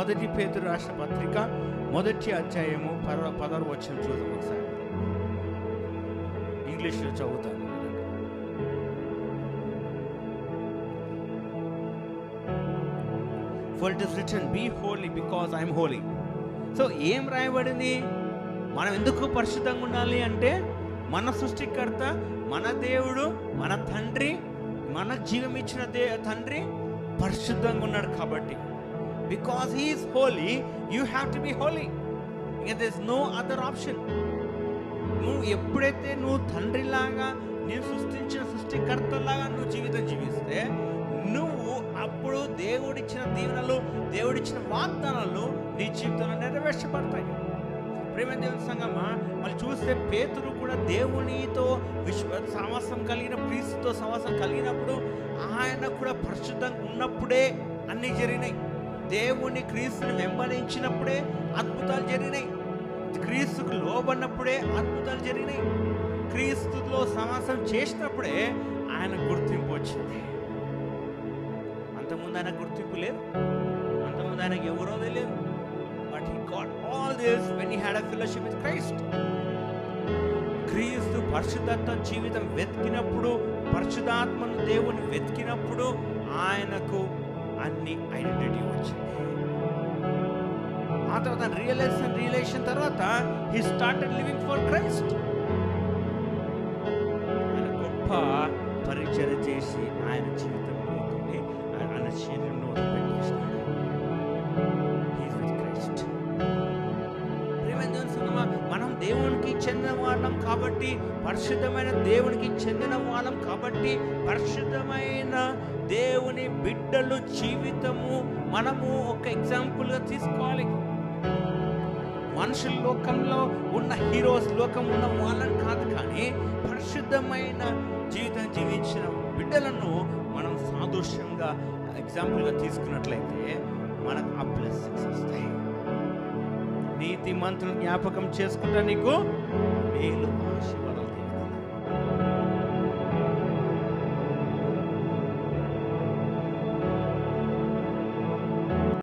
మొదటి పేతురు రాసిన పత్రిక 1వ అధ్యాయము 16వ వచనం చూద్దాం ఒకసారి. ఇంగ్లీష్లో చదువుతాను. For it is written, be holy because I am holy. So ఏం రాయబడింది? మనం ఎందుకు పరిశుద్ధంగా ఉండాలి అంటే, మన సృష్టికర్త, మన దేవుడు, మన తండ్రి, మన జీవం ఇచ్చిన తండ్రి పరిశుద్ధంగా ఉన్నాడు కాబట్టి. Because he is holy, you have to be holy. ఇంకా there is no other option. నువ్వు ఎప్పుడైతే నువ్వు తండ్రిలాగా, నేను సృష్టించిన సృష్టికర్తలాగా నువ్వు జీవితం జీవిస్తే, నువ్వు అప్పుడు దేవుడిచ్చిన దీవెనలు, దేవుడిచ్చిన వాగ్దానాలు నీ జీవితంలో నెరవేర్చబడతాయి. ప్రేమ దేవుని సంగమా, వాళ్ళు చూస్తే పేతురు కూడా దేవునితో సహవాసం కలిగిన, క్రీస్తుతో సహవాసం కలిగినప్పుడు ఆయన కూడా పరిశుద్ధంగా ఉన్నప్పుడే అన్నీ జరిగినాయి. దేవుని క్రీస్తుని వెంబడించినప్పుడే అద్భుతాలు జరిగినాయి. క్రీస్తుకు లోబడినప్పుడే అద్భుతాలు జరిగినాయి. క్రీస్తులో సహవాసం చేసినప్పుడే ఆయన గుర్తింపు వచ్చింది. అంతకుముందు ఆయన గుర్తింపు లేదు, అంతకుముందు ఆయనకు ఎవరో తెలియదు. But he got all this when he had a fellowship with Christ. క్రీస్తు పరిశుద్ధత జీవితం వెతికినప్పుడు, పరిశుద్ధాత్మను దేవుని వెతికినప్పుడు ఆయనకు అన్ని ఐడెంటిటీ వచ్చింది. ఆ తర్వాత రియలైజేషన్ తర్వాత he started living for Christ. ఆయన గొప్ప పరిచర్య చేసి ఆయన జీవితంలో ఆయన శరీరంలో పెట్టేసినాడు. మనం దేవునికి చెందిన వాళ్ళం కాబట్టి, పరిశుద్ధమైన దేవునికి చెందిన వాళ్ళం కాబట్టి, పరిశుద్ధమైన దేవుని బిడ్డలు జీవితము మనము ఒక ఎగ్జాంపుల్గా తీసుకోవాలి. మనుషుల లోకంలో ఉన్న హీరోస్, లోకం ఉన్న వాళ్ళని కాదు, కానీ పరిశుద్ధమైన జీవితం జీవించిన బిడ్డలను మనం సాదృశ్యంగా ఎగ్జాంపుల్గా తీసుకున్నట్లయితే మనకు ఆ బ్లెస్సింగ్స్ వస్తాయి. నీతి మంత్రులు జ్ఞాపకం చేసుకుంటా నీకు మేలు ఆశీర్వాదం